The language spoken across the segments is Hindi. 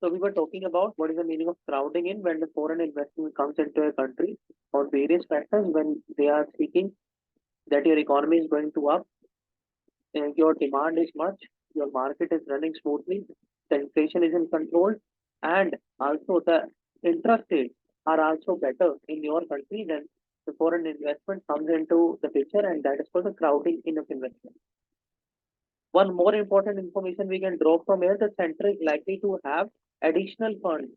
So we were talking about what is the meaning of crowding in when the foreign investment comes into a country on various factors when they are seeking that your economy is going to up, your demand is much, your market is running smoothly, the inflation is in control, and also the interest rates are also better in your country, then the foreign investment comes into the picture, and that is called the crowding in of investment. One more important information we can draw from here: the center is likely to have additional funds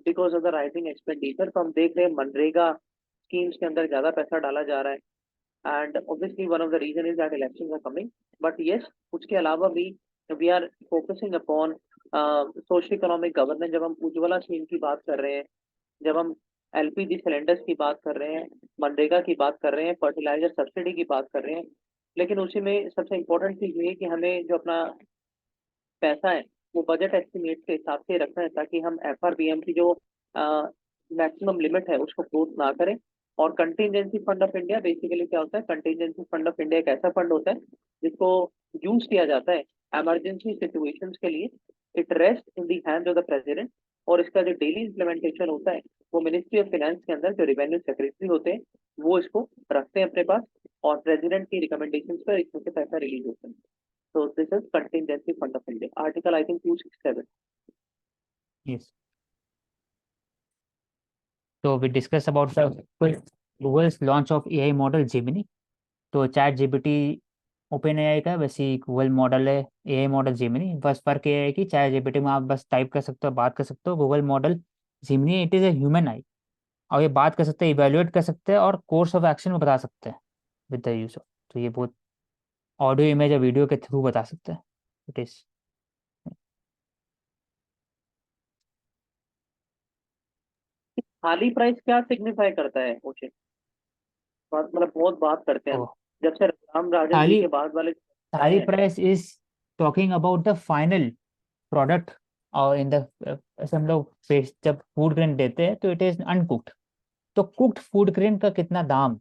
because of the rising expenditure. तो हम देख रहे हैं मनरेगा स्कीम्स के अंदर ज्यादा पैसा डाला जा रहा है, and obviously one of the reason is that elections are coming. But yes, उसके अलावा भी we are focusing upon social economic governance. जब हम उज्ज्वला स्कीम की बात कर रहे हैं, जब हम एलपीजी सिलेंडर्स की बात कर रहे हैं, मनरेगा की बात कर रहे हैं, फर्टिलाइजर सब्सिडी की बात कर रहे हैं, लेकिन उसी में सबसे इम्पोर्टेंट चीज ये है कि हमें जो अपना पैसा है वो बजट एस्टिमेट के हिसाब से रखना है, ताकि हम एफआरबीएम की जो मैक्सिमम लिमिट है उसको क्रॉस ना करें. और contingency fund of India basically क्या होता है? कंटिजेंसी फंड ऑफ इंडिया एक ऐसा फंड होता है जिसको यूज किया जाता है इमरजेंसी सिचुएशंस के लिए. It rest in the hands of the president, और इसका जो डेली इम्प्लीमेंटेशन होता है वो मिनिस्ट्री ऑफ फाइनेंस के अंदर जो रेवेन्यू सेक्रेटरी होते हैं वो इसको रखते हैं अपने पास, और प्रेसिडेंट की रिकमेंडेशन पर इसमें से पैसा रिलीज होता है. So this is contingency fund of India. Article I think 267. Yes. So we discussed about the Google's launch of AI model Gemini. तो चैट जीपीटी ओपन एआई का, वैसे ही गूगल मॉडल है एआई मॉडल जेमिनी. बस फर्क ये है कि चैट जीपीटी में आप बस टाइप कर सकते हो, बात कर सकते हो. Google model Gemini it is a human आई, और ये बात कर सकते हैं, इवेल्युएट कर सकते हैं, और कोर्स ऑफ एक्शन में बता सकते हैं विद द यूज ऑफ. तो ये बहुत ऑडियो इमेज और वीडियो के थ्रू बता सकते हैं. इट इज खाली प्राइस क्या सिग्निफाई करता है ओके? बात मतलब बहुत बात करते हैं हम, जब से राम राजन जी खाली के बाद वाले खाली हैं. Price is talking about the final product. और इन द ऐसे हम लोग जब फूड ग्रेन देते हैं तो इट इज अनकुक्ड. तो कुक्ड फूड ग्रेन का कितना दाम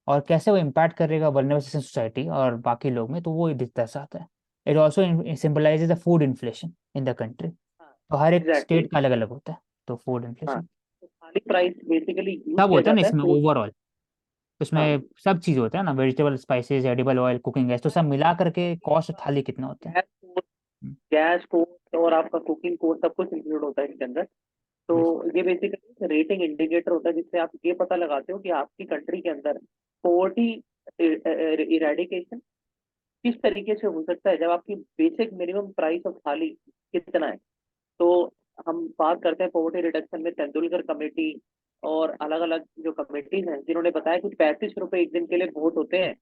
और कैसे वो इम्पैक्ट करेगा वल्नरेबल सोसाइटी और बाकी लोग में, तो वो दर्शाता है. It also symbolises the food inflation in the country. तो हर एक एग्जैक्टली. स्टेट का अलग अलग होता है. तो फूड हाँ, इन्फ्लेशन तो खाली प्राइस बेसिकली यूज सब किया होता है ना जाता है इसमें फूड. ओवरऑल. हाँ, उसमें सब चीज़ होता है ना, vegetable, spices, edible oil, cooking gas, तो सब मिला करके कॉस्ट थाली कितना होता है. गैस कोस्ट, गैस कोस्ट और आपका कुकिंग कोस्ट सब कुछ इंक्लूड होता है इसके अंदर. तो Yes. ये बेसिकली रेटिंग इंडिकेटर होता है जिससे आप ये पता लगाते हो कि आपकी कंट्री के अंदर पोवर्टी इरेडिकेशन किस तरीके से हो सकता है जब आपकी बेसिक मिनिमम प्राइस ऑफ थाली कितना है. तो हम बात करते हैं पॉवर्टी रिडक्शन में तेंदुलकर कमेटी और अलग अलग जो कमेटीज हैं जिन्होंने बताया कि 35 रुपए एक दिन के लिए बहुत होते हैं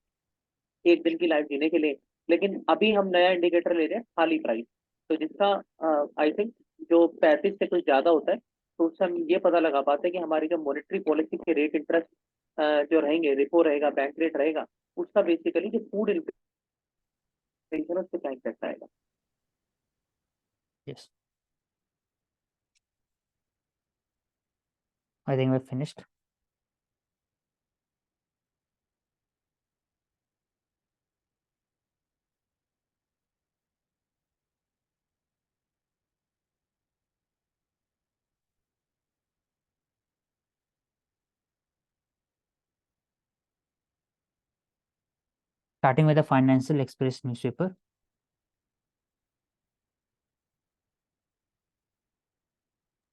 एक दिन की लाइफ जीने के लिए. लेकिन अभी हम नया इंडिकेटर ले रहे हैं थाली प्राइस, तो जिसका आई थिंक जो 35 से कुछ ज्यादा होता है, तो उससे हम ये पता लगा पाते हैं कि हमारी जो मॉनेटरी पॉलिसी के रेट इंटरेस्ट जो रहेंगे, रिपो रहेगा, बैंक रेट रहेगा, उसका बेसिकली जो फूड इन्फ्लेशन उस पर क्या इम्पैक्ट आएगा. Yes. I think we're finished. Starting with the Financial Express newspaper.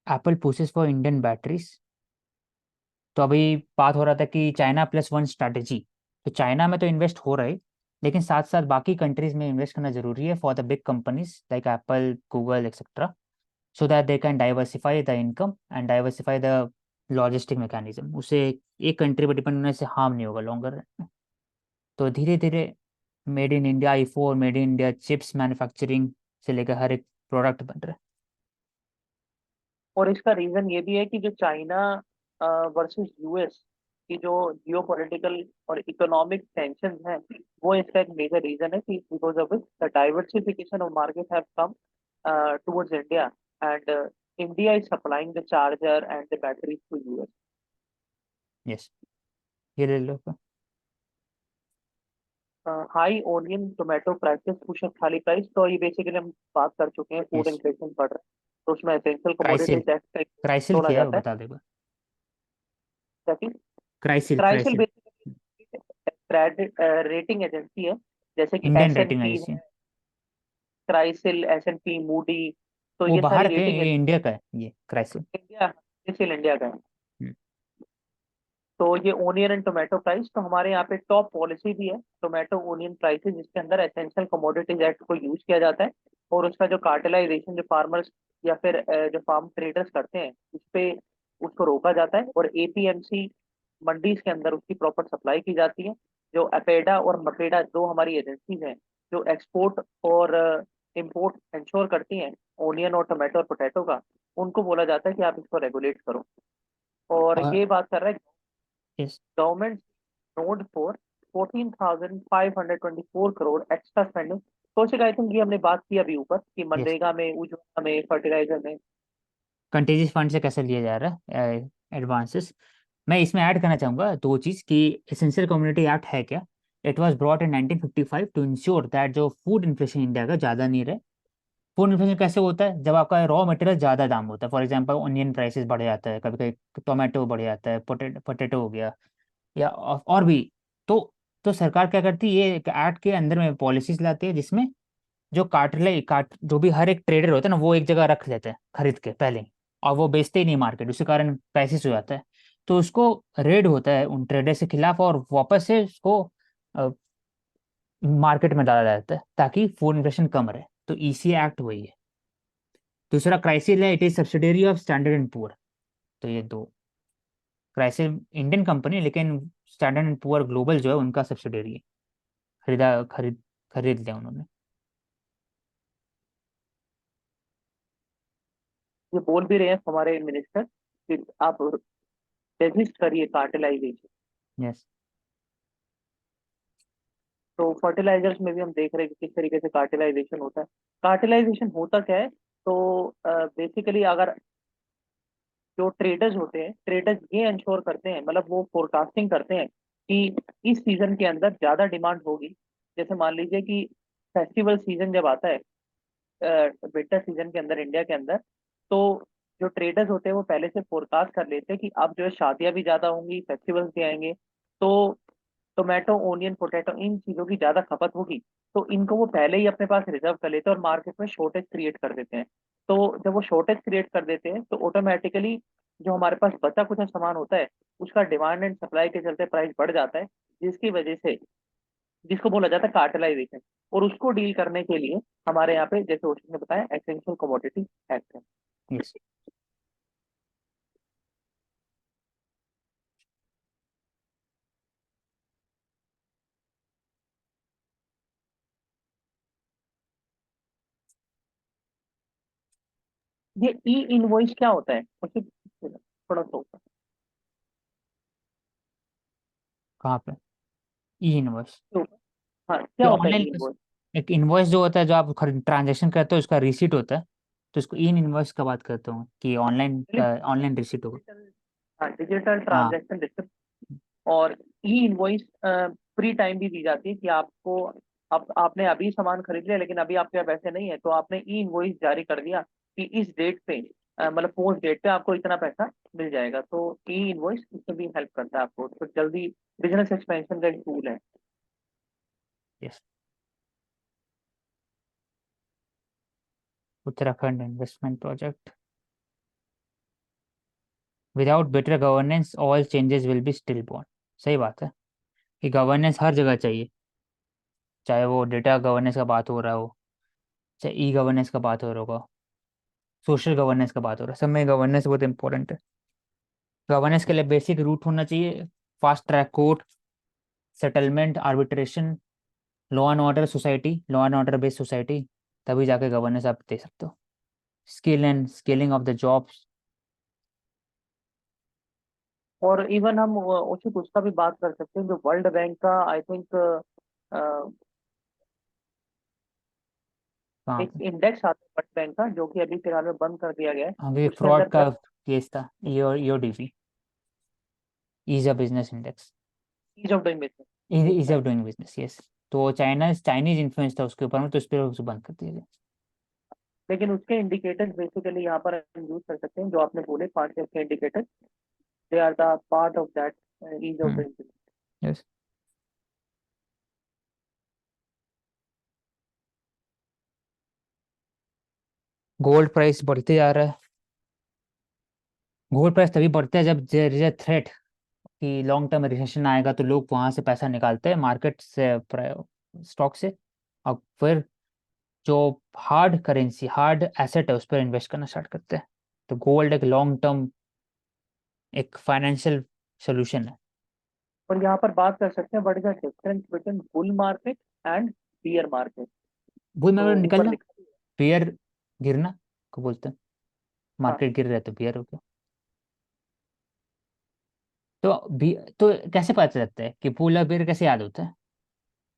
Apple pushes for Indian batteries. तो अभी बात हो रहा था कि चाइना प्लस वन स्ट्रैटेजी. तो चाइना में तो इन्वेस्ट हो रहा है, लेकिन साथ साथ बाकी कंट्रीज में इन्वेस्ट करना जरूरी है for the big companies like Apple, Google etcetera, so that they can diversify the income and diversify the logistic mechanism. उससे एक कंट्री पर डिपेंड होने से हार्म नहीं होगा लॉन्गर रन में. तो धीरे धीरे मेड इन इंडिया आई4, made in India chips manufacturing से लेकर हर एक प्रोडक्ट बन रहा है. और इसका रीजन ये भी है कि जो चाइना वर्सेस यूएस की जो जियो पॉलिटिकल और इकोनॉमिक टेंशन है, वो इसका एक मेजर रीजन है कि because of the diversification of market have come towards India, and India is supplying the charger and the batteries to US. Yes, ये ले लो. High onion tomato prices push up thali price, तो ये बेसिकली हम बात कर चुके हैं, फूड यस। इन्फ्लेशन बढ़ रहा है, तो उसमें एसेंशियल क्राइसिल। कमोडिटीज एक्ट का क्राइसिल तोला क्या है वो जाता है। बता दे एक बार। ताकि Crisil Crisil Crisil. Basically rating agency है, जैसे कि Indian S N rating P agency. है, Crisil, S N P, Moody, तो वो ये सारी बाहर के, रेटिंग ये एजेंसी इंडिया का है ये क्राइसिल। इंडिया, क्राइसिल इंडिया का है। हम्म। तो ये ओनियन एंड टोमेटो प्राइस, तो हमारे यहाँ पे टॉप पॉलिसी भी है टोमेटो ओनियन प्राइसेस, जिसके अंदर एसेंशियल कमोडिटीज एक्ट को यूज किया जाता है, और उसका जो कार्टेलाइजेशन जो फार्मर्स या फिर जो फार्म ट्रेडर्स करते हैं उस पे उसको रोका जाता है, और एपीएमसी मंडीज के अंदर उसकी प्रॉपर सप्लाई की जाती है। जो अपेडा और मपेडा दो हमारी एजेंसीज हैं जो एक्सपोर्ट और इम्पोर्ट इंश्योर करती हैं ओनियन और टोमेटो और पोटैटो का, उनको बोला जाता है कि आप इसको रेगुलेट करो। और और ये बात कर रहा है yes. Government node for 14,524 crore extra spending. Kaushik, I think ये हमने बात की अभी ऊपर कि यस। मनरेगा में, उज्ज्वला में, फर्टिलाइजर में। कंटेजियस फंड से कैसे लिया जा रहा है एडवांसेस। मैं इसमें ऐड करना चाहूँगा दो चीज़ कि एसेंशियल कम्युनिटी एक्ट है क्या। It was brought in 1955 to ensure that जो फूड इन्फ्लेशन इंडिया का ज़्यादा नहीं रहे। फूड इन्फ्लेशन कैसे होता है, जब आपका रॉ मटेरियल ज़्यादा दाम होता है, फॉर एग्जांपल ऑनियन प्राइसेस बढ़ जाता है, कभी कभी टोमेटो बढ़ जाता है, पोटेटो हो गया, या और भी। तो सरकार क्या करती है, ये एक एक्ट के अंदर में पॉलिसीज लाती है जिसमें जो काट जो भी हर एक ट्रेडर होता है ना, वो एक जगह रख लेते हैं खरीद के पहले ही, और वो बेचते ही नहीं मार्केट, उसके कारण क्राइसिस हो जाता है। तो उसको रेड होता है उन ट्रेडर के खिलाफ, और वापस से उसको मार्केट में डाला जाता है ताकि फूड इन्फ्लेशन कम रहे। तो ईसी एक्ट वही है। दूसरा क्राइसिल है, it is subsidiary of standard and poor. तो ये दो, क्राइसिल इंडियन कंपनी, लेकिन स्टैंडर्ड एंड पुअर ग्लोबल जो है उनका सब्सिडरी है। खरीद लिया उन्होंने। ये बोल भी रहे हैं हमारे मिनिस्टर कि आप रजिस्ट करिए कार्टेलाइजेशन। यस। तो फर्टिलाइजर्स में भी हम देख रहे हैं कि किस तरीके से कार्टेलाइजेशन होता है। कार्टेलाइजेशन होता क्या है, तो बेसिकली अगर जो ट्रेडर्स होते हैं, ट्रेडर्स ये इंश्योर करते हैं, मतलब वो फोरकास्टिंग करते हैं कि इस सीजन के अंदर ज्यादा डिमांड होगी। जैसे मान लीजिए कि फेस्टिवल सीजन जब आता है विंटर सीजन के अंदर इंडिया के अंदर, तो जो ट्रेडर्स होते हैं वो पहले से फोरकास्ट कर लेते हैं कि अब जो है शादियां भी ज्यादा होंगी, फेस्टिवल्स भी आएंगे, तो टोमेटो, ओनियन, पोटैटो, इन चीजों की ज्यादा खपत होगी। तो इनको वो पहले ही अपने पास रिजर्व कर लेते हैं और मार्केट में शॉर्टेज क्रिएट कर देते हैं। तो जब वो शॉर्टेज क्रिएट कर देते हैं तो ऑटोमेटिकली जो हमारे पास बचा कुछ सामान होता है उसका डिमांड एंड सप्लाई के चलते प्राइस बढ़ जाता है, जिसकी वजह से, जिसको बोला जाता है कार्टेलाइजेशन। और उसको डील करने के लिए हमारे यहाँ पे, जैसे ओशन ने बताया, एसेंशियल कमोडिटी एक्ट है। यस। ये ई इनवॉइस क्या होता है उससे थोड़ा सा होता कहाँ पे ई इनवॉइस। है। हाँ, क्या ये होता है ऑनलाइन ई इनवॉइस? एक इनवॉइस जो होता है, जो आप ट्रांजेक्शन करते हो उसका रिसीट होता है। तो इसको ई इनवॉइस का बात करता हूँ कि ऑनलाइन ऑनलाइन रिसीट होगा। डिजिटल, हाँ, डिजिटल हाँ। Transaction receipt. और ई इनवॉइस फ्री टाइम भी दी जाती है कि आपको, अब आपने अभी सामान खरीद लिया लेकिन अभी आपके पास पैसे नहीं है, तो आपने ई इनवॉइस जारी कर दिया कि इस डेट पे, मतलब पोस्ट डेट पे आपको इतना पैसा मिल जाएगा। तो ई इनवॉइस इसमें भी हेल्प करता है आपको, तो जल्दी बिजनेस एक्सपेंशन का एक टूल है। Yes. Uttarakhand investment project. Without better governance all changes will be still born. सही बात है कि गवर्नेंस हर जगह चाहिए, चाहे वो डेटा गवर्नेंस का बात हो रहा हो, चाहे ई गवर्नेंस का बात हो रहा होगा, सोशल गवर्नेंस का बात हो रहा है, सब में गवर्नेंस बहुत इंपॉर्टेंट है। गवर्नेंस के लिए बेसिक रूट होना चाहिए, fast track court, settlement, arbitration, law and order society, law and order based society, तभी जाके गवर्नेंस आप दे सकते हो। Skill and scaling of the jobs. और इवन हम उचित उसका भी बात कर सकते हैं, जो वर्ल्ड बैंक का आई थिंक कहाँ एक पे। इंडेक्स आता है वर्ल्ड बैंक का, जो कि अभी फिलहाल में बंद कर दिया गया है। अभी उसके फ्रॉड अंदर का केस था, EODP, ease of business index, ease of doing business. Ease of doing business, yes. तो चाइनीज इन्फ्लुएंस था उसके ऊपर में, तो उस पर उसको बंद कर दिया गया। लेकिन उसके इंडिकेटर्स बेसिकली यहाँ पर हम यूज कर सकते हैं, जो आपने बोले 5 के indicators, they are the part of that ease of hmm. Principle. Yes. Gold price बढ़ते जा रहा है। गोल्ड प्राइस तभी बढ़ता है जब देयर इज अ थ्रेट कि लॉन्ग टर्म रिसेशन आएगा, तो लोग वहां से पैसा निकालते हैं मार्केट से, स्टॉक से, और फिर जो हार्ड करेंसी, हार्ड एसेट है, उस पर इन्वेस्ट करना स्टार्ट करते हैं। तो गोल्ड एक लॉन्ग टर्म एक फाइनेंशियल सोल्यूशन है। और यहाँ पर बात कर सकते हैं what is the difference between bull market and beer market. Bull तो मार्केट ऊपर निकलना, लिखा बियर गिरना को बोलते हैं। हाँ। मार्केट गिर रहा है तो बियर हो गया। तो भी तो कैसे पता चलता है कि बुल और बियर कैसे याद होता है?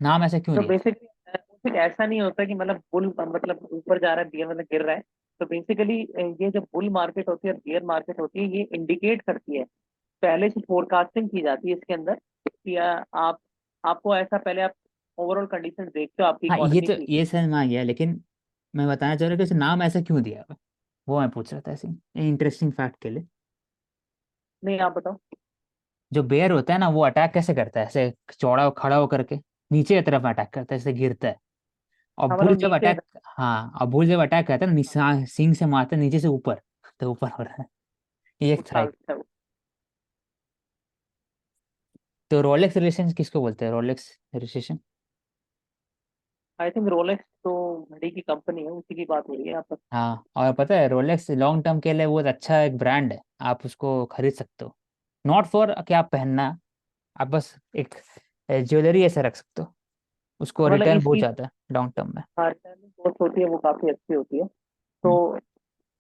नाम ऐसा क्यों तो दिया? बेसिकली कुछ ऐसा नहीं होता कि मतलब बुल मतलब ऊपर जा रहा है, बियर मतलब गिर रहा है। तो बेसिकली ये जो बुल मार्केट होती है और बियर मार्केट होती है, ये इंडिकेट करती है, पहले से फोरकास्टिंग की जाती है इसके अंदर कि आप आपको ऐसा पहले आप ओवरऑल कंडीशन देखते हो आपकी हाँ, ये इकोनॉमी तो की। ये समझ में आ गया, लेकिन मैं बताना चाह रहा हूँ कि इसे नाम ऐसा क्यों दिया है, वो मैं पूछ रहा था ऐसे इंटरेस्टिंग फैक्ट के लिए। नहीं, आप बताओ। जो बेयर होता है ना, वो अटैक कैसे करता है? ऐसे चौड़ा खड़ा होकर के नीचे की तरफ अटैक करता है, ऐसे गिरता है। और हाँ, बुल मतलब जब नीचे। अटैक, हाँ, और बुल जब अटैक करता है ना, सींग से मारता है नीचे से ऊपर, तो ऊपर हो रहा है। ये एक उछाल थ्राइक। था। तो रोलेक्स रिलेशन किसको बोलते हैं? Rolex relation. I think Rolex तो घड़ी की कंपनी है, उसी की बात हो रही है यहाँ पर। हाँ, और पता है रोलेक्स लॉन्ग टर्म के लिए बहुत अच्छा एक ब्रांड है, आप उसको खरीद सकते हो। नॉट फॉर कि आप पहनना, आप बस एक ज्वेलरी ऐसे रख सकते हो, उसको मतलब रिटर्न बहुत इसकी जाता है लॉन्ग टर्म में। कॉस्ट होती है वो काफी अच्छी होती है। तो हम्म।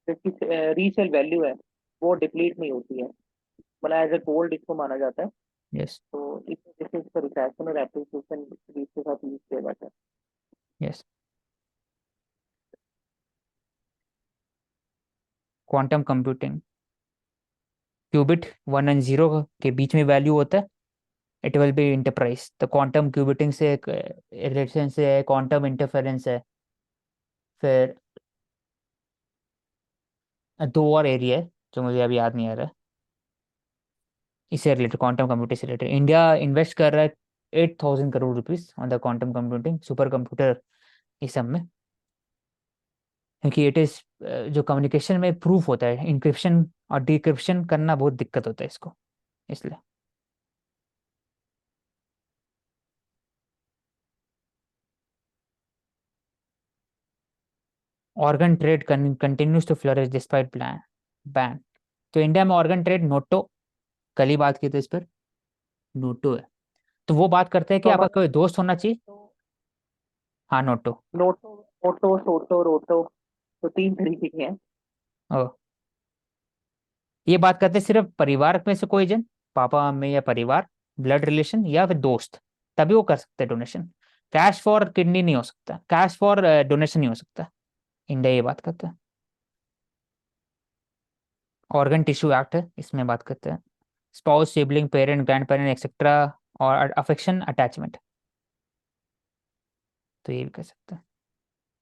जिसकी रीसेल वैल्यू है वो डिप्लीट नहीं होती है, मतलब एज ए गोल्ड इसको माना जाता है। यस। तो इस वजह से इसका रिफैक्शन और एप्रिसिएशन के साथ यूज किया जाता है। यस। क्वांटम कंप्यूटिंग, क्यूबिट 1 और 0 के बीच में वैल्यू होता है, इट विल बी इंटरप्राइज। तो क्वांटम क्यूबिटिंग से एक रिलेशन से है, क्वांटम इंटरफेरेंस है, फिर दो और एरिया है जो मुझे अभी याद नहीं आ रहा है। इससे रिलेटेड, क्वांटम कंप्यूटिंग से रिलेटेड इंडिया इन्वेस्ट कर रहा है 8,000 crore rupees on the quantum computing super computer, इस सब में। क्योंकि इट इज जो कम्युनिकेशन में प्रूफ होता है, इंक्रिप्शन और डिक्रिप्शन करना बहुत दिक्कत होता है इसको, इसलिए। Organ trade continues to flourish despite plan ban. तो इंडिया में ऑर्गन ट्रेड, नोटो, कल ही बात की थी इस पर, नोटो है। तो वो बात करते हैं कि तो आपका हमारा कोई दोस्त होना चाहिए। तो हाँ, नोटो। नोटो, मोटो, सोटो, रोटो, तो 3 तरीके के हैं। ओ, ये बात करते हैं सिर्फ परिवार में से कोई जन, पापा मम्मी या परिवार, ब्लड रिलेशन या फिर दोस्त, तभी वो कर सकते हैं डोनेशन। कैश फॉर किडनी नहीं हो सकता, कैश फॉर डोनेशन नहीं हो सकता। इंडिया ये बात करता है। ऑर्गन टिश्यू एक्ट है, इसमें बात करते हैं spouse, sibling, parent, grand parent etcetera, और अफेक्शन अटैचमेंट, तो ये भी कर सकते हैं।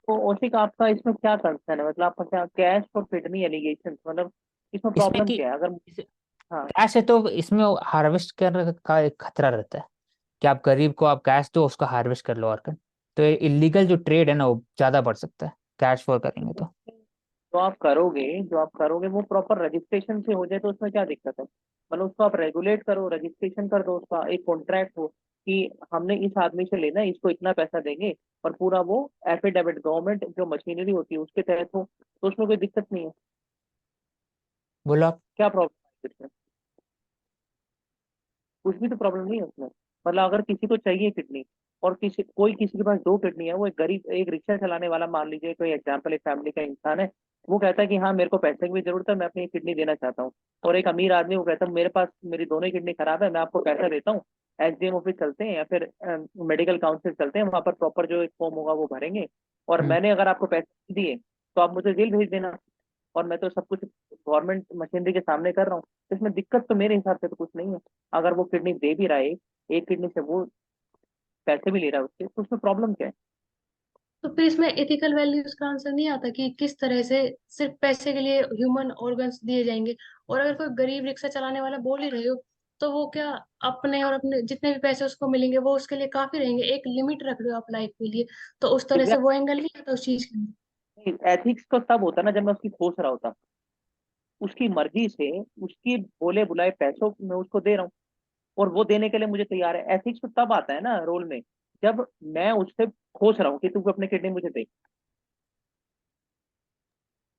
तो ओशिक, आपका इसमें क्या कंसर्न है, मतलब आपका क्या कैश फॉर किडनी एलिगेशन, मतलब इसमें इसमें प्रॉब्लम कि क्या है अगर। हाँ। कैश है तो इसमें हार्वेस्ट करने का एक खतरा रहता है कि आप गरीब को आप कैश दो, उसका हार्वेस्ट कर लो ऑर्गन। तो ये इलीगल जो ट्रेड है ना, वो ज्यादा बढ़ सकता है कैश फॉर करेंगे तो। जो आप करोगे वो प्रॉपर रजिस्ट्रेशन से हो जाए तो उसमें क्या दिक्कत है, मतलब उसको आप रेगुलेट करो, रजिस्ट्रेशन कर दो, उसका एक कॉन्ट्रैक्ट हो कि हमने इस आदमी से लेना है, इसको इतना पैसा देंगे, और पूरा वो एफिडेविट गवर्नमेंट जो मशीनरी होती है उसके तहत हो, तो उसमें कोई दिक्कत नहीं है। बोलो आप। क्या प्रॉब्लम है इसमें? कुछ भी तो प्रॉब्लम नहीं है उसमें। मतलब अगर किसी को चाहिए किडनी, और किसी के पास 2 किडनी है, वो एक गरीब, एक रिक्शा चलाने वाला, मान लीजिए कोई एग्जाम्पल, एक फैमिली का इंसान है, वो कहता है कि हाँ मेरे को पैसे की भी जरूरत है, मैं अपनी किडनी देना चाहता हूँ। और एक अमीर आदमी वो कहता है मेरे पास मेरी दोनों किडनी खराब है, मैं आपको पैसा देता हूँ, एसडीएम ऑफिस चलते हैं या फिर मेडिकल काउंसिल चलते हैं, वहां पर प्रॉपर जो एक फॉर्म होगा वो भरेंगे, और हम्म। मैंने अगर आपको पैसे दिए तो आप मुझे जेल भेज देना, और मैं तो सब कुछ गवर्नमेंट मशीनरी के सामने कर रहा हूँ, तो इसमें दिक्कत तो मेरे हिसाब से तो कुछ नहीं है। अगर वो किडनी दे भी रहा है, एक किडनी से वो पैसे भी ले रहा है उससे, तो उसमें प्रॉब्लम क्या है? तो फिर इसमें एथिकल वैल्यूज का आंसर नहीं आता कि किस तरह से सिर्फ पैसे के लिए ह्यूमन ऑर्गन्स दिए जाएंगे। और अगर कोई गरीब रिक्शा चलाने वाला बोल ही रहे हो, तो वो क्या अपने और अपने जितने भी पैसे उसको मिलेंगे वो उसके लिए काफी रहेंगे? एक लिमिट रख रहे हो आप लाइफ के लिए, तो उस तरह से वो एंगल नहीं आता उस चीज के लिए। एथिक्स तो तब होता ना जब मैं उसकी सोच रहा होता, उसकी मर्जी से, उसकी बोले बुलाए पैसों में उसको दे रहा हूँ, और वो देने के लिए मुझे तैयार है। एथिक्स तो तब आता है ना रोल में, जब मैं उससे खोज रहा हूँ कि तू अपने किडनी मुझे दे।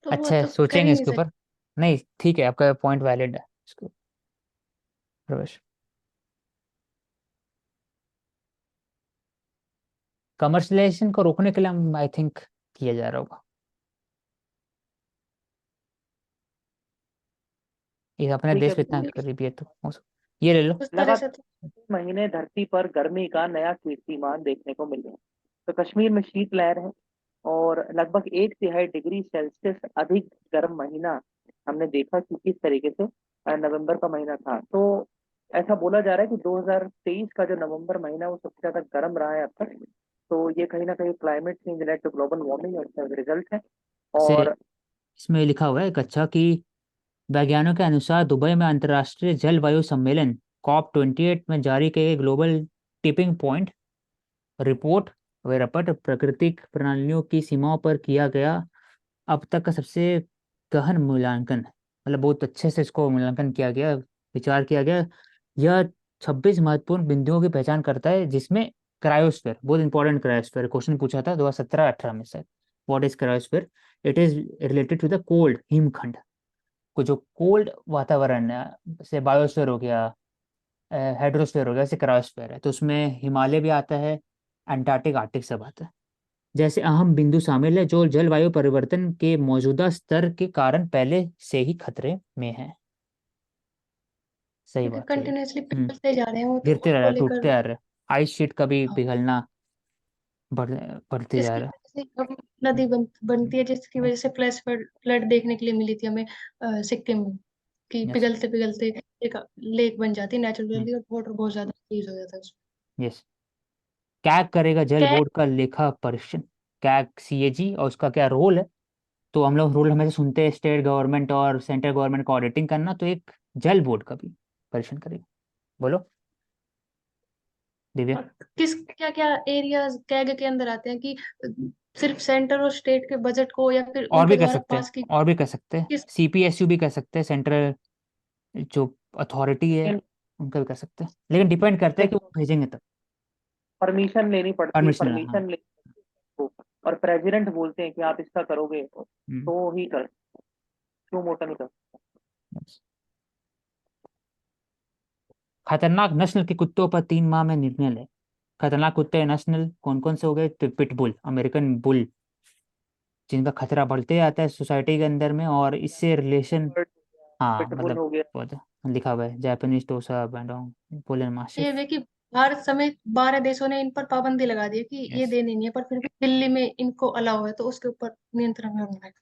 तो वो अच्छा, तो कर सोचेंगे ही नहीं इसके ऊपर। सकते। नहीं, ठीक है, आपका पॉइंट वैलिड है इसको। प्रवेश, कमर्शलाइजेशन को रोकने के लिए आई थिंक किया जा रहा होगा। ये अपने ठीक देश है, पे तो इतना करीबी है तो ये ले लो। उस तरह से तो लगातार महीने धरती पर गर्मी का नया कीर्तिमान देखने को मिल रहा है। तो कश्मीर में शीतलहर है, और लगभग 1 तिहाई डिग्री सेल्सियस अधिक गर्म महीना हमने देखा कि किस तरीके से नवंबर का महीना था। तो ऐसा बोला जा रहा है कि 2023 का जो नवंबर महीना है, वो सबसे ज्यादा गर्म रहा है अब तक। तो ये कहीं ना कहीं climate change led to global warming का रिजल्ट है। से और इसमें लिखा हुआ है एक अच्छा कि वैज्ञानिकों के अनुसार दुबई में अंतर्राष्ट्रीय जलवायु सम्मेलन COP28 में जारी किए गए ग्लोबल टिपिंग पॉइंट रिपोर्ट व रपट प्राकृतिक प्रणालियों की सीमाओं पर किया गया अब तक का सबसे गहन मूल्यांकन है। मतलब बहुत अच्छे से इसको मूल्यांकन किया गया, विचार किया गया। यह 26 महत्वपूर्ण बिंदुओं की पहचान करता है, जिसमें क्रायोस्फीयर बहुत इंपॉर्टेंट। क्रायोस्फीयर क्वेश्चन पूछा था 2017-18 में से। What is cryosphere? It is related to the cold हिमखंड को, जो कोल्ड वातावरण है, जैसे बायोस्फीयर हो गया, हाइड्रोस्फीयर हो गया, जैसे क्रायोस्फीयर है। तो उसमें हिमालय भी आता है, अंटार्कटिक आर्कटिक सब आता है। जैसे अहम बिंदु शामिल है जो जलवायु परिवर्तन के मौजूदा स्तर के कारण पहले से ही खतरे में है। सही क्योंकि बात है ये। कंटिन्यूअसली पिघलते जा रहे हैं वो, तो गिरते रह रहा उसको है, लेकर। टूटते आ रहे हैं। आइस शीट का भी हाँ, पिघलना बढ़ बढ़ते जा जिसकी रहा वजह से अब नदी बनती है, जिसकी है। वजह से फ्लैश फ्लड देखने के लिए मिली थी हमें सिक्किम में, कि यस। पिघलते पिघलते एक लेक बन जाती नेचुरली, और वाटर बहुत ज्यादा इंक्रीज हो जाता है उसमें। यस। कैग करेगा जल क्या? बोर्ड का लेखा परीक्षण। कैग CAG और उसका क्या रोल है? तो हम लोग रूल हमेशा सुनते हैं स्टेट गवर्नमेंट और सेंट्रल गवर्नमेंट का ऑडिटिंग करना, तो एक जल बोर्ड का भी परीक्षण करेगा। बोलो दिव्या। किस क्या क्या एरियाज कैग के अंदर आते हैं कि सिर्फ सेंटर और स्टेट के बजट को, या फिर और भी उनके कह द्वारा सकते हैं, पास की और भी कह सकते हैं। किस? CPSU भी कह सकते हैं, सेंट्रल जो अथॉरिटी है उनका भी कह सकते हैं, लेकिन डिपेंड करता है कि वो भेजेंगे तब। परमिशन लेनी पड़ती है, परमिशन है, हाँ। परमिशन ले को, और प्रेसिडेंट बोलते हैं कि आप इसका करोगे हम्म, तो ही कर, क्यों मोटा नहीं कर। yes। खतरनाक नस्ल के कुत्तों पर 3 माह में निर्णय ले। खतरनाक कुत्ते नस्ल कौन कौन से हो गए? तो पिटबुल, अमेरिकन बुल, जिनका खतरा बढ़ते जाता है सोसाइटी के अंदर में, और इससे रिलेशन। हाँ, पिटबुल मतलब हो गया। बहुत लिखा हुआ है, जापानीज टोसा बैंडोंग, पोलन ये मास्टिफ। है कि भारत समेत 12 देशों ने इन पर पाबंदी लगा दी है कि ये यस। देने नहीं है, पर फिर भी दिल्ली में इनको अलाउ है, तो उसके ऊपर नियंत्रण करना है।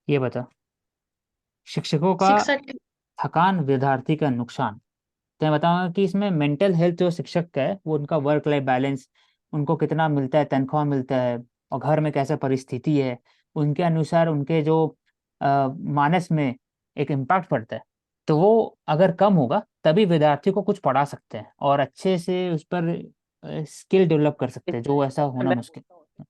ये बता, शिक्षकों का शिक्षा के थकान विद्यार्थी का नुकसान। तो मैं बताऊंगा कि इसमें मेंटल हेल्थ जो शिक्षक का है, वो उनका वर्क लाइफ बैलेंस, उनको कितना मिलता है, तनख्वाह मिलता है, और घर में कैसा परिस्थिति है, उनके अनुसार उनके जो मानस में एक इम्पैक्ट पड़ता है। तो वो अगर कम होगा तभी विद्यार्थी को कुछ पढ़ा सकते हैं और अच्छे से उस पर स्किल डेवलप कर सकते हैं, जो ऐसा इसमें होना मैं मुश्किल। बोलता हूँ,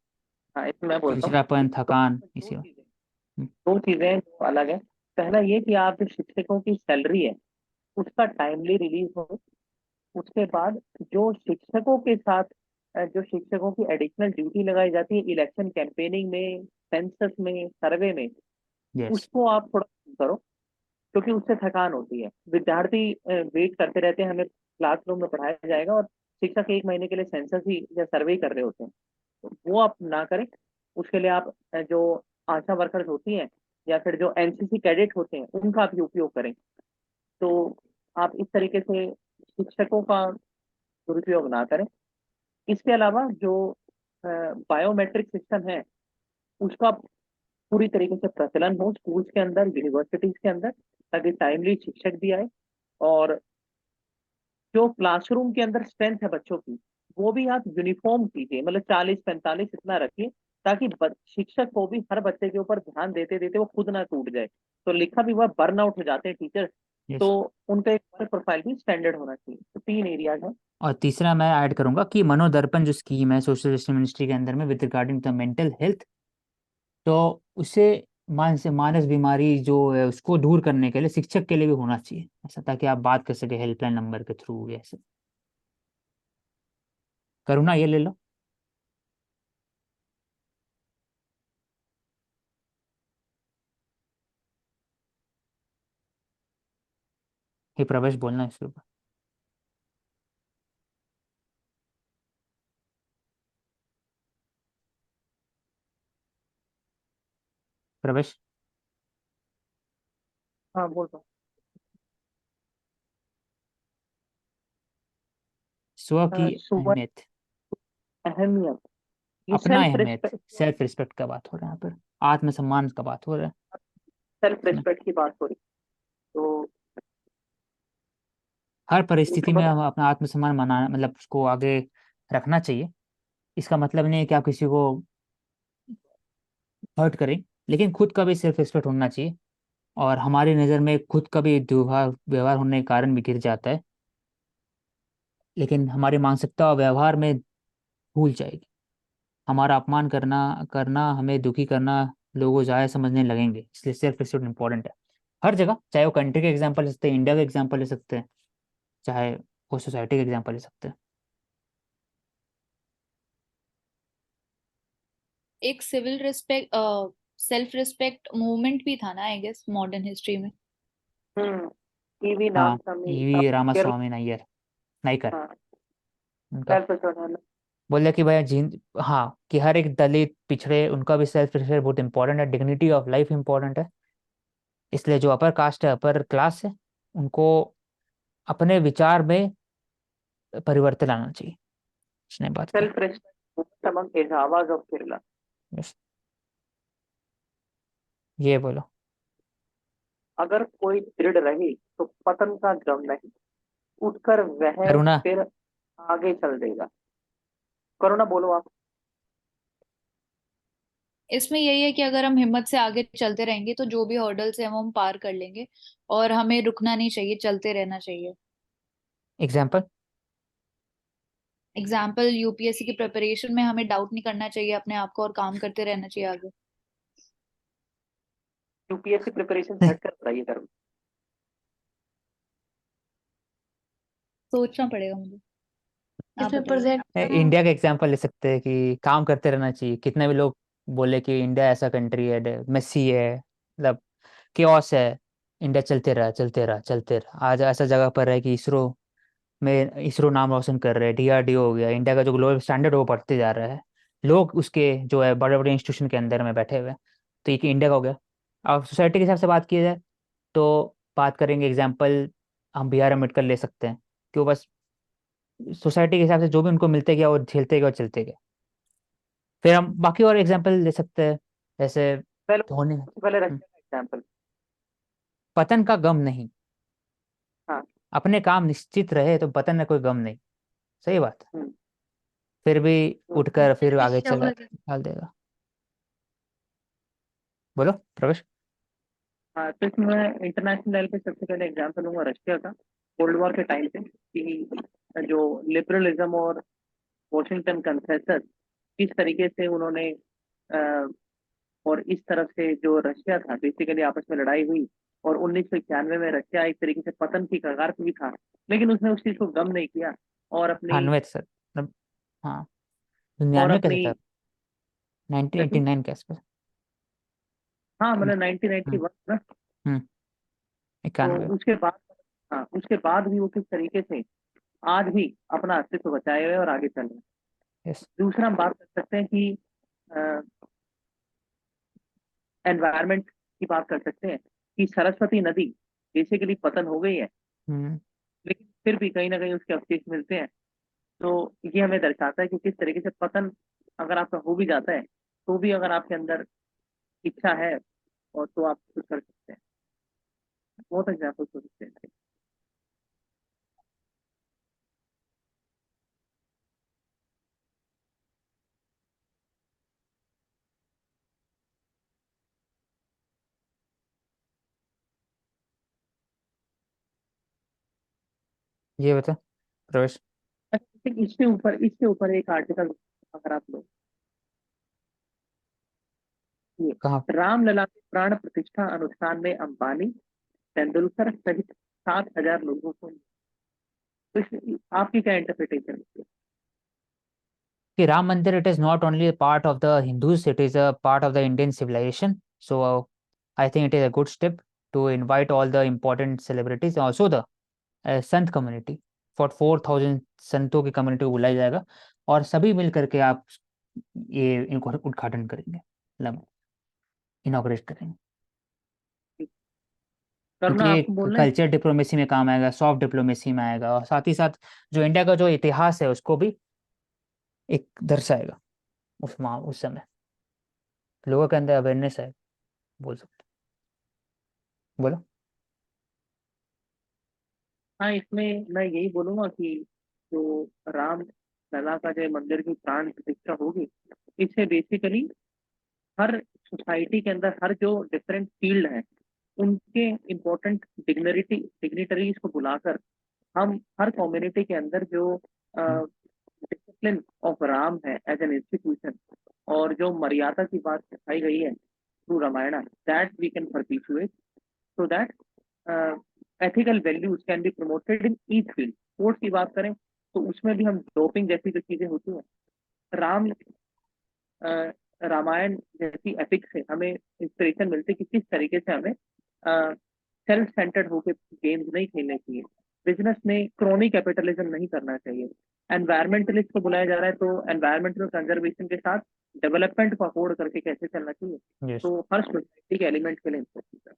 हाँ इसमें मैं बोलता हूँ, चिड़चिड़ापन, दो थकान, दो इसी। चीजें दो चीजें जो अलग है। पहला ये कि आप जो शिक्षकों की सैलरी है उसका टाइमली रिलीज हो। उसके बाद जो शिक्षकों के साथ जो शिक्षकों की एडिशनल ड्यूटी लगाई जाती है इलेक्शन कैंपेनिंग में, सेंसस में, सर्वे में, यस। उसको आप थोड़ा कम करो, क्योंकि उससे थकान होती है। विद्यार्थी वेट करते रहते हैं, हमें क्लासरूम में पढ़ाया जाएगा, और शिक्षक 1 महीने के लिए सेंसस ही या सर्वे ही कर रहे होते हैं। तो वो आप ना करें। उसके लिए आप जो आशा वर्कर्स होती हैं या फिर जो एनसीसी कैडेट होते हैं उनका आप उपयोग करें। तो आप इस तरीके से शिक्षकों का दुरुपयोग ना करें। इसके अलावा जो बायोमेट्रिक सिस्टम है उसका पूरी तरीके से प्रचलन हो स्कूल्स के अंदर, यूनिवर्सिटीज के अंदर, ताकि टाइमली शिक्षक भी आए, और जो क्लासरूम के अंदर स्ट्रेंथ है बच्चों की वो भी आप यूनिफॉर्म कीजिए, मतलब 40-45 इतना रखिए, ताकि शिक्षक को भी हर बच्चे के ऊपर ध्यान देते देते वो खुद ना टूट जाए। तो लिखा भी हुआ बर्न आउट हो जाते हैं टीचर्स, यस। तो उनका एक वर्क प्रोफाइल भी स्टैंडर्ड होना चाहिए। तो 3 एरियाज है। और तीसरा मैं ऐड करूंगा कि मनोदर्पण जो स्कीम है सोशल जस्टिस मिनिस्ट्री के अंदर में with regarding the mental health, तो उससे मानस बीमारी जो है उसको दूर करने के लिए शिक्षक के लिए भी होना चाहिए ऐसा, ताकि आप बात कर सके हेल्पलाइन नंबर के थ्रू ऐसे। करुणा ये ले लो। ये प्रवेश बोलना है इसके ऊपर। प्रवेश। हाँ बोल रहा स्व की हूँ। सुबह अहमियत, अहमियत, ये अपना सेल्फ अहमियत, रिस्पेक्ट, सेल्फ रिस्पेक्ट का बात हो रहा है यहाँ पर, आत्मसम्मान का बात हो रहा है सेल्फ इसमें। रिस्पेक्ट की बात हो रही। तो हर एक परिस्थिति में मतलब हम अपना आत्मसम्मान मनाना मतलब उसको आगे रखना चाहिए। इसका मतलब नहीं है कि आप किसी को हर्ट करें, लेकिन खुद का भी सेल्फ रिस्पेक्ट होना चाहिए। और हमारी नज़र में खुद का भी दुर्व्यवहार व्यवहार होने के कारण भी गिर जाता है, लेकिन हमारी मानसिकता और व्यवहार में भूल जाएगी। हमारा अपमान करना करना हमें दुखी करना लोगों ज़्यादा समझने लगेंगे, इसलिए सेल्फ रिस्पेक्ट इंपॉर्टेंट है हर जगह। चाहे वो कंट्री के एग्जाम्पल ले सकते हैं, इंडिया के एग्जाम्पल ले सकते हैं, चाहे वो सोसाइटी के एग्जाम्पल ले सकते हैं। एक civil respect self respect movement भी था ना आई गेस मॉडर्न हिस्ट्री में। ईवी हाँ, नाम स्वामी ईवी केरला। रामास्वामी नायर, नायकर, हाँ, उनका सेल्फ रिस्पेक्ट। बोले कि भाई जीन, हाँ कि हर एक दलित पिछड़े उनका भी सेल्फ रिस्पेक्ट बहुत इंपॉर्टेंट है, डिग्निटी ऑफ लाइफ इंपॉर्टेंट है। इसलिए जो अपर कास्ट है, अपर क्लास है, उनको अपने विचार में परिवर्तन लाना चाहिए। उसने बात की। Self respect among Ezhavas of Kerala। बस ये बोलो। अगर कोई दृढ़ रहे तो पतन का गम नहीं, उठकर वह करुणा। फिर आगे चल देगा। करुणा बोलो आप। इसमें यही है कि अगर हम हिम्मत से आगे चलते रहेंगे तो जो भी हर्डल्स है वो हम पार कर लेंगे, और हमें रुकना नहीं चाहिए, चलते रहना चाहिए। एग्जाम्पल। एग्जाम्पल यूपीएससी की प्रिपरेशन में हमें डाउट नहीं करना चाहिए अपने आप को, और काम करते रहना चाहिए आगे। यूपीएससी प्रिपरेशन हट कर बताइए करुणा। सोचना पड़ेगा मुझे, आप इसमें बताइए। प्रेजेंट इंडिया का एग्जाम्पल ले सकते हैं कि काम करते रहना चाहिए। कितने भी लोग बोले कि इंडिया ऐसा कंट्री है, मेसी है, मतलब केओस है, इंडिया चलते रहा चलते रहा चलते रहा, आज ऐसा जगह पर है कि इसरो नाम रोशन कर रहे हैं, डीआरडीओ हो गया, इंडिया का जो ग्लोबल स्टैंडर्ड वो बढ़ते जा रहा है, लोग उसके जो है बड़े बड़े इंस्टीट्यूशन के अंदर में बैठे हुए हैं। तो ये कि इंडिया का हो गया। अब सोसाइटी के हिसाब से बात की जाए तो बात करेंगे एग्जाम्पल, हम बी आर अम्बेडकर ले सकते हैं कि वो बस सोसाइटी के हिसाब से जो भी उनको मिलते गया वो झेलते गए और चलते गए। फिर हम बाकी और एग्जाम्पल ले सकते हैं, जैसे पहले धोनी। सबसे पहले रशिया का एग्जाम्पल। पतन का गम नहीं, हाँ। अपने काम निश्चित रहे तो पतन में कोई गम नहीं। सही बात है। हम्म, फिर भी तो उठकर फिर आगे रशिया चला वाला डाल देगा। बोलो प्रवेश। हाँ, तो इसमें इंटरनेशनल लेवल पे सबसे पहले एग्जाम्पल लूंगा रशिया का, कोल्ड वॉर के टाइम पे, कि जो लिबरलिज्म और वॉशिंगटन कंसेंसस किस तरीके से उन्होंने अ, और इस तरफ से जो रशिया था बेसिकली आपस में लड़ाई हुई, और 1991 में रशिया एक तरीके से पतन की कगार पे भी था, लेकिन उसने उस चीज को गम नहीं किया, और अपनी 98 सर, मतलब हाँ और 99 कैसे अपनी था, 1989 के आसपास। हाँ हम्म, मतलब 1991 ना। हम्म, तो 91। उसके बाद, हाँ उसके बाद भी वो किस तरीके से आज भी अपना अस्तित्व बचाए हुए और आगे चल रहे हैं। यस। दूसरा हम बात कर सकते हैं कि एनवायरनमेंट की बात कर सकते हैं, कि सरस्वती नदी बेसिकली पतन हो गई है, हम्म। लेकिन फिर भी कहीं ना कहीं उसके अवशेष मिलते हैं। तो ये हमें दर्शाता है कि किस तरीके से पतन अगर आपका हो भी जाता है, तो भी अगर आपके अंदर इच्छा है और तो आप कुछ कर सकते हैं। बहुत एग्जाम्पल हो सकते हैं। ये बता प्रवेश। इसके ऊपर एक आर्टिकल अगर आप लो, ये कहाँ? रामलला के प्राण प्रतिष्ठा अनुष्ठान में अंबानी तेंदुलकर सहित 7,000 लोगों को, तो आपकी क्या इंटरप्रिटेशन है? कि राम मंदिर, it is not only a part of the Hindus, it is a part of the Indian civilization. So I think it is a good step to invite all the important celebrities, also the Sant community, 4,000 संतों की कम्युनिटी को बुलाया जाएगा और सभी मिल करके आप ये इनको उद्घाटन करेंगे, मतलब इनॉग्रेट करेंगे, करुणा, क्योंकि ये आपको बोलना है? कल्चर डिप्लोमेसी में काम आएगा, सॉफ्ट डिप्लोमेसी में आएगा, और साथ ही साथ जो इंडिया का जो इतिहास है उसको भी एक दर्शाएगा। उस समय लोगों के अंदर अवेयरनेस है, बोल सकते, बोलो। हाँ, इसमें मैं यही बोलूंगा कि जो राम लला का जो मंदिर की प्राण प्रतिष्ठा होगी, इससे बेसिकली हर सोसाइटी के अंदर हर जो डिफरेंट फील्ड है उनके इम्पोर्टेंट डिग्निटरीज को बुलाकर हम हर कम्युनिटी के अंदर जो डिसिप्लिन ऑफ राम है एज एन इंस्टीट्यूशन, और जो मर्यादा की बात सिखाई गई है through Ramayan, that we can perpetuate, so that ethical values can be promoted in each field. Sports की बात करें तो उसमें भी हम डोपिंग जैसी जो चीजें होती हैं, राम रामायण जैसी एपिक से हमें इंस्पिरेशन मिलती है कि किस तरीके से हमें सेल्फ सेंटर्ड होकर गेम्स नहीं खेलने चाहिए, बिजनेस में क्रोनी कैपिटलिज्म नहीं करना चाहिए, एनवायरमेंटलिस्ट को बुलाया जा रहा है तो एनवायरमेंटल कंजर्वेशन के साथ डेवलपमेंट को अफोर्ड करके कैसे चलना चाहिए, यस, तो हर सोसाइटी के एलिमेंट के लिए important है।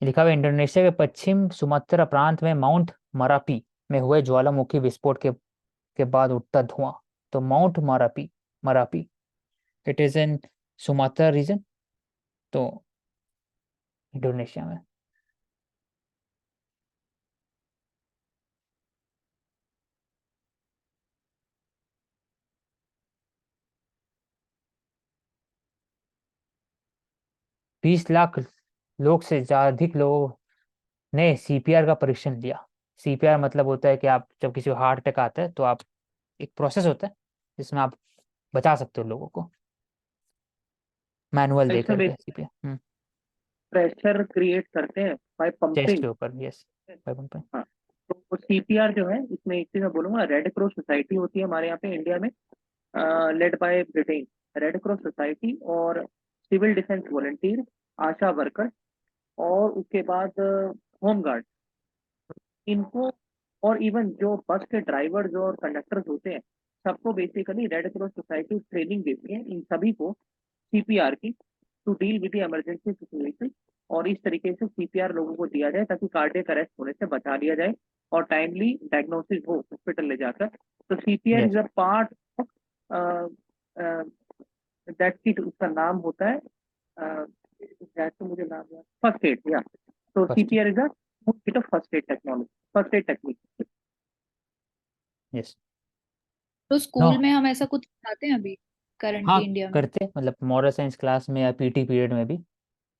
लिखा हुआ इंडोनेशिया के पश्चिम सुमात्रा प्रांत में माउंट मरापी में हुए ज्वालामुखी विस्फोट के बाद उठता धुआं। तो Mount Marapi, Marapi it is in Sumatra region, तो इंडोनेशिया में। बीस लाख लोग से अधिक लोगों ने सीपीआर का परीक्षण लिया। सीपीआर मतलब होता है कि आप जब किसी को हार्ट अटैक आता है तो आप, एक प्रोसेस होता है जिसमें आप बचा सकते हो लोगों को, मैनुअल दे इसमें करके सीपीआर। प्रेशर क्रिएट करते हैं बाय चेस्ट पंपिंग। के ऊपर, यस, 5.5। हाँ, तो सीपीआर जो है इसमें एक चीज मैं बोलूंगा, रेड क्रॉस सोसाइटी होती है हमारे यहाँ पे इंडिया में, led by Britain, red Cross society और सिविल डिफेंस वॉलंटियर, आशा वर्कर, और उसके बाद होम गार्ड, इनको, और इवन जो बस के ड्राइवर्स और कंडक्टर्स होते हैं, सबको basically Red Cross Society training देती है इन सभी को सीपीआर की, to deal with emergency situation, और इस तरीके से सीपीआर लोगों को दिया जाए ताकि कार्डियक अरेस्ट होने से बचा लिया जाए और टाइमली डायग्नोसिस हो हॉस्पिटल ले जाकर। तो CPR is yes, a part of that kit, उसका नाम होता है तो मुझे नाम याद, फर्स्ट एड, या तो first, CPR is a kit of first aid technology, first aid technique. Yes. तो नो, स्कूल में हम ऐसा कुछ सिखाते हैं अभी हाँ करंटली इंडिया में? करते हैं, मतलब मॉरल साइंस क्लास में या पीटी पीरियड में भी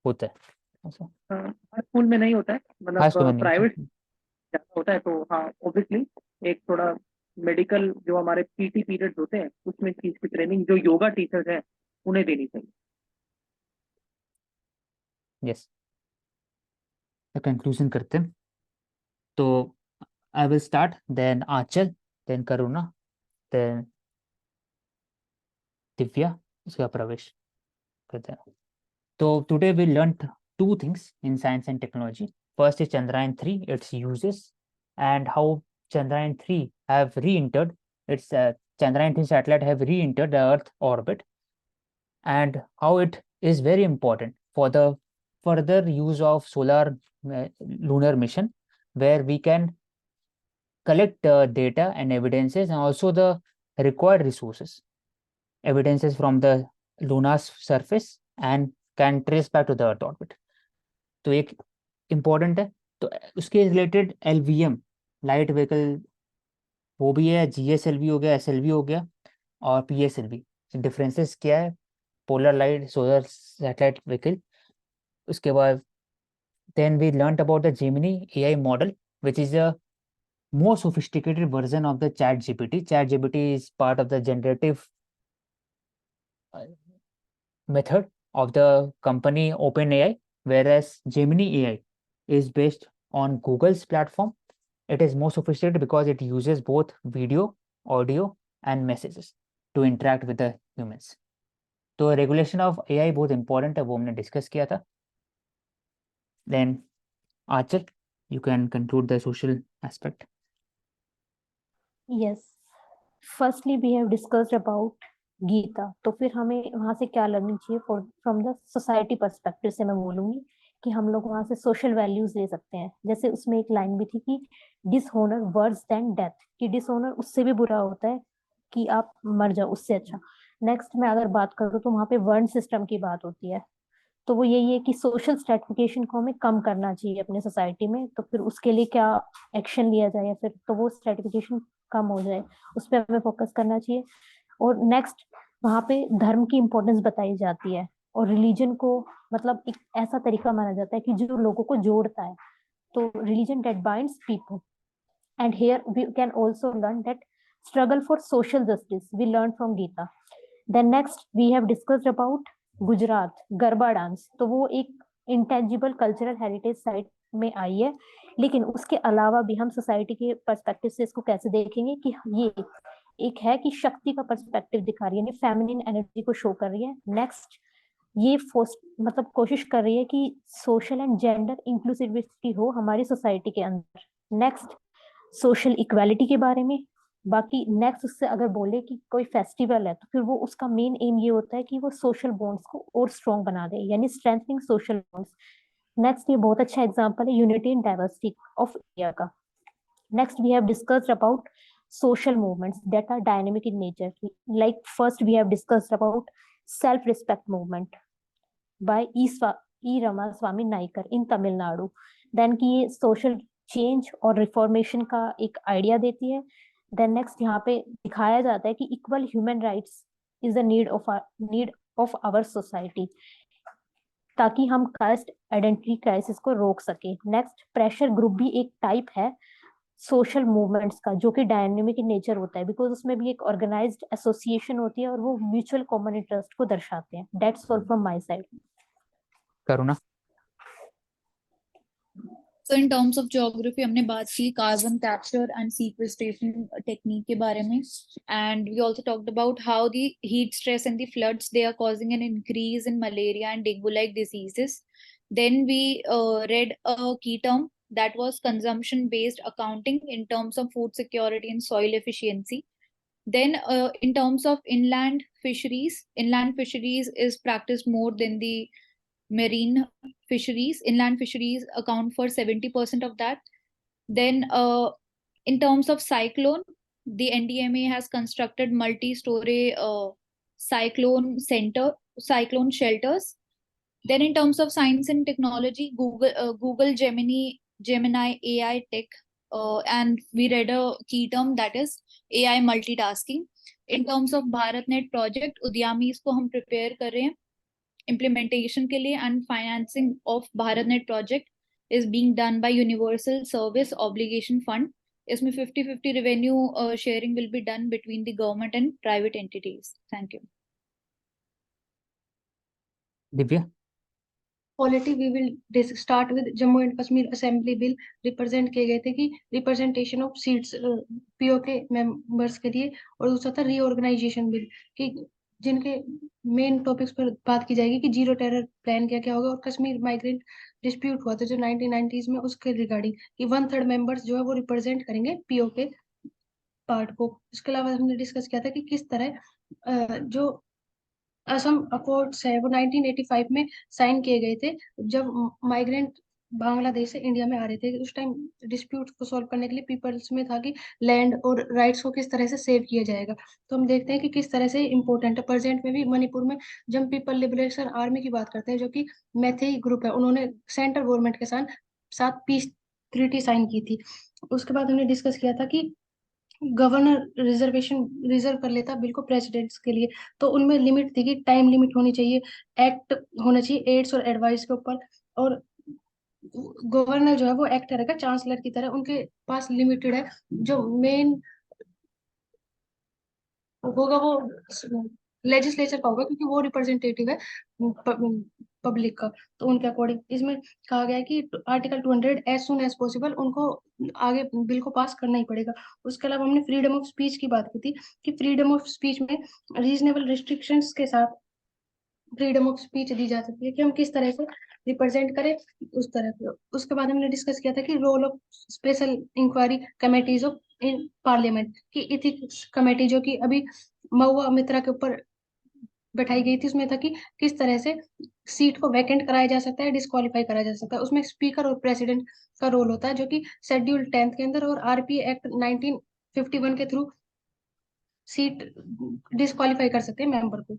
होता है ऐसा। हर स्कूल में नहीं होता है, हाँ, मतलब स्कूल में नहीं होता। प्राइवेट ज्यादा होता है, तो हाँ ऑब्वियसली एक थोड़ा मेडिकल जो हमारे पीटी पीरियड्स होते हैं उसमें इस चीज की ट्रेनिंग जो योगा टीचर्स हैं उन्हें देनी चाहिए। यस, तो कंक्लूजन करते हैं। तो I will start, then Aanchal, then Karuna, then Divya, उसके बाद प्रवेश करते हैं। तो today we learn two things in science and technology. First is Chandrayaan-3, its uses, and how Chandrayaan-3 have re-entered its Chandrayaan-3 satellite have re-entered the Earth orbit, and how it is very important for the further use of solar lunar mission, where we can collect data and evidences, and also the required resources, evidences from the lunar surface, and can trace back to the Earth orbit. तो एक इम्पोर्टेंट है। तो उसके रिलेटेड एलवीएम, लाइट व्हीकल, वो भी है, जीएसएलवी हो गया, एसएलवी हो गया, और पीएसएलवी। डिफरेंसेस क्या है? Polar light solar satellite vehicle. उसके बाद then we learn about the Gemini AI model, which is a more sophisticated version of the ChatGPT. ChatGPT is part of the generative method of the company OpenAI, whereas Gemini AI is based on Google's platform. It is more sophisticated because it uses both video, audio, and messages to interact with the humans. तो रेगुलेशन ऑफ एआई बहुत इंपॉर्टेंट है, वो हमने डिस्कस किया था. Then Aachal, you can conclude the social aspect. Yes, firstly we have discussed about Gita. तो फिर हमें वहाँ से क्या लर्निंग चाहिए फ्रॉम द सोसाइटी पर्सपेक्टिव से मैं बोलूंगी कि हम लोग वहाँ से सोशल वैल्यूज ले सकते हैं. जैसे उसमें एक लाइन भी थी कि डिसऑनर वर्स देन डेथ, कि डिसऑनर उससे भी बुरा होता है कि आप मर जाओ, उससे अच्छा. नेक्स्ट मैं अगर बात करूँ तो वहाँ पे वर्ण सिस्टम की बात होती है. तो वो यही है कि सोशल स्ट्रेटिफिकेशन को हमें कम करना चाहिए अपने सोसाइटी में. तो फिर उसके लिए क्या एक्शन लिया जाए, या फिर तो वो स्ट्रेटिफिकेशन कम हो जाए, उस पर हमें फोकस करना चाहिए. और नेक्स्ट वहाँ पे धर्म की इम्पोर्टेंस बताई जाती है, और रिलीजन को मतलब एक ऐसा तरीका माना जाता है कि जो लोगों को जोड़ता है. तो religion that binds people. And here we can also learn that struggle for social justice we learn from Gita. Then next we have discussed about Gujarat Garba dance. तो वो एक इंटेंजिबल कल्चरल हेरिटेज साइट में आई है, लेकिन उसके अलावा भी हम सोसाइटी के पर्सपेक्टिव से इसको कैसे देखेंगे कि ये एक है कि शक्ति का पर्सपेक्टिव दिखा रही है, यानी फेमिनिन एनर्जी को शो कर रही है. नेक्स्ट ये मतलब कोशिश कर रही है कि सोशल एंड जेंडर इंक्लूसिविटी हो हमारी सोसाइटी के अंदर. नेक्स्ट सोशल इक्वालिटी के बारे में. बाकी नेक्स्ट उससे अगर बोले कि कोई फेस्टिवल है तो फिर वो उसका मेन एम ये होता है कि वो सोशल बॉन्ड्स को और स्ट्रॉन्ग बना दे, यानी स्ट्रेंथनिंग सोशल बॉन्ड्स. नेक्स्ट ये बहुत अच्छा एग्जांपल है unity and diversity of India का. Next we have discussed about social movements that are dynamic in nature. Like first we have discussed about self-respect movement by E. Ramaswamy Naikar in Tamil Nadu. Then कि ये social change और reformation का एक idea देती है. Then next यहाँ पे दिखाया जाता है कि equal human rights is the need of our society, ताकि हम कास्ट आइडेंटिटी क्राइसिस को रोक सके. नेक्स्ट प्रेशर ग्रुप भी एक टाइप है सोशल मूवमेंट्स का, जो कि डायनेमिक इन नेचर होता है, बिकॉज उसमें भी एक ऑर्गेनाइज्ड एसोसिएशन होती है और वो म्यूचुअल कॉमन इंटरेस्ट को दर्शाते हैं. That's all from my side. Karuna. So in terms of geography हमने बात की carbon capture and sequestration technique के बारे में, and we also talked about how the heat stress and the floods they are causing an increase in malaria and dengue-like diseases. Then we read a key term that was consumption-based accounting in terms of food security and soil efficiency. Then in terms of inland fisheries is practiced more than the marine fisheries. Inland fisheries account for 70% of that. Then in terms of cyclone, the NDMA has constructed multi-story cyclone shelters. Then in terms of science and technology, Google Gemini AI Tech, and we read a key term that is AI multitasking. In terms of BharatNet project, Udyami इसको हम prepare कर रहे हैं implementation के लिए, and financing of BharatNet project is being done by Universal Service Obligation Fund. इसमें 50-50 revenue sharing will be done between the government and private entities. Thank you. Divya. Polity we will start with Jammu and Kashmir assembly bill represent किए गए थे कि रिप्रेजेंटेशन ऑफ सीट्स पीओ के मेंबर्स के लिए, और दूसरा था रीऑर्गेनाइजेशन बिल कि जिनके मेन टॉपिक्स पर बात की जाएगी कि जीरो टेरर प्लान क्या क्या होगा, और कश्मीर माइग्रेंट डिस्प्यूट हुआ था जो 1990s में, उसके रिगार्डिंग कि 1/3 मेंबर्स जो है वो रिप्रेजेंट करेंगे पीओ के पार्ट को. इसके अलावा हमने डिस्कस किया था कि किस तरह जो असम अकॉर्ड्स है वो 1985 में साइन किए गए थे, जब माइग्रेंट बांग्लादेश से इंडिया में आ रहे थे. उस टाइम डिस्प्यूट को सॉल्व करने के लिए पीपल्स में था कि लैंड और राइट्स को किस तरह से सेव किया जाएगा. तो हम देखते हैं कि किस तरह से इम्पोर्टेंट है. प्रेजेंट में भी मणिपुर में जब पीपल लिबरेशन आर्मी की बात करते हैं, जो कि मैथी ग्रुप है, उन्होंने सेंट्रल गवर्नमेंट के साथ पीस ट्रीटी साइन की थी. उसके बाद हमने डिस्कस किया था कि गवर्नर रिजर्वेशन रिजर्व कर लेता बिल को प्रेसिडेंट्स के लिए, तो उनमें लिमिट थी कि टाइम लिमिट होनी चाहिए, एक्ट होना चाहिए एड्स और एडवाइस के ऊपर, और गवर्नर जो है वो एक्ट करेगा चांसलर की तरह, उनके पास लिमिटेड है, जो मेन होगा वो लेजिस्लेचर का होगा, क्योंकि वो रिप्रेजेंटेटिव है पब्लिक का। तो उनके अकॉर्डिंग इसमें कहा गया है कि article 200 as soon as possible उनको आगे बिल को पास करना ही पड़ेगा। उसके अलावा हमने फ्रीडम ऑफ स्पीच की बात की थी कि फ्रीडम ऑफ स्पीच में रीजनेबल रिस्ट्रिक्शंस के साथ फ्रीडम ऑफ स्पीच दी जा सकती है, कि हम किस तरह से रिप्रेजेंट करें उस तरह से। उसके बाद हमने डिस्कस किया था कि role of special inquiry committees of in parliament, की इथिक्स कमेटी जो कि अभी महुआ मित्रा के ऊपर बैठाई गई थी, उसमें था कि किस तरह से सीट को वैकेंट कराया जा सकता है, डिस्क्वालीफाई कराया जा सकता है। उसमें स्पीकर और प्रेसिडेंट का रोल होता है, जो कि शेड्यूल 10 के अंदर और आरपी एक्ट 1951 के थ्रू सीट डिस्क्वालीफाई कर सकते हैं मेंबर को।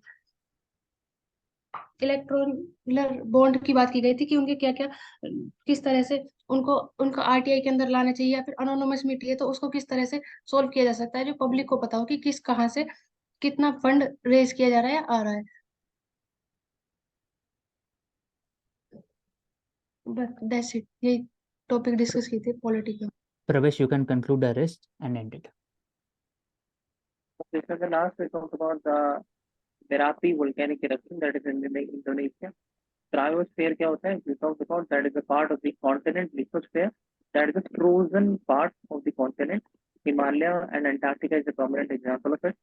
इलेक्टोरल बॉन्ड की बात की गई थी कि उनके क्या क्या किस तरह से उनको उनका आरटीआई के अंदर लाना चाहिए, या फिर अनोनिमसमिटी है तो उसको किस तरह से सोल्व किया जा सकता है, जो पब्लिक को पता हो कि किस कहाँ से कितना फंड रेज किया जा रहा है या आ रहा है। बस दैट्स इट, यही टॉपिक डिस्कस की थी पॉलिटी का। Pravesh, you can conclude the rest and end it. This is the last we talked about the Merapi volcanic eruption that is in Indonesia. Cryosphere क्या होता है? We talked about that is a part of the continent. Lithosphere, that is a frozen part of the continent. Himalaya and Antarctica is a prominent example of it.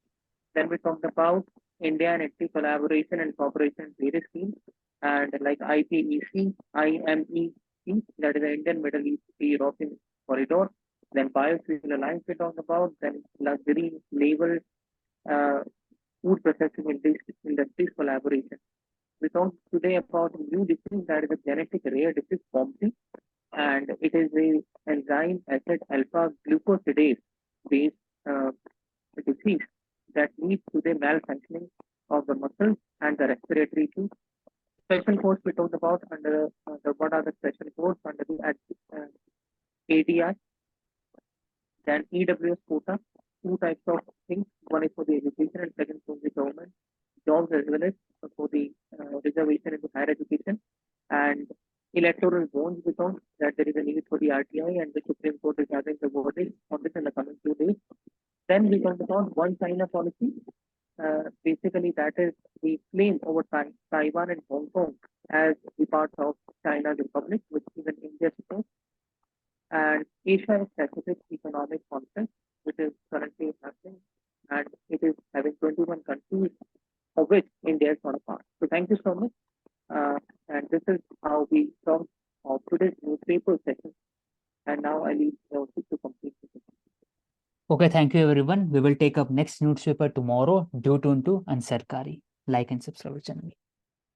Then we talked about India and Italy collaboration and cooperation in various fields, and like IPEC, IMEC, that is the Indian Middle East European Corridor. Then Biofuel Alliance we talked about. Then luxury naval uh, food processing industries collaboration. We talked today about a new disease that is a genetic rare disease, POMC, and it is a enzyme acid alpha glucosidase based disease that leads to the malfunctioning of the muscles and the respiratory too. Special codes we talked about under what are the special codes under the ADI, then EWS quota, two types of things. One is for the education and second for the government jobs, as well as for the reservation into higher education. And electoral bonds, we found that there is a need for the RTI, and the Supreme Court is having the verdict on this in the coming 2 days. Then we talked about one China policy. Basically, that is the claim over Taiwan and Hong Kong as the part of China's republic, which even India supports. And Asia Pacific Economic Conference, which is currently happening, and it is having 21 countries, of which India is not a part. So thank you so much. And this is how we talked of today's newspaper session. And now I leave the to complete the session. Okay, thank you everyone. We will take up next newspaper tomorrow due to Ansarkari. Like and subscribe our channel.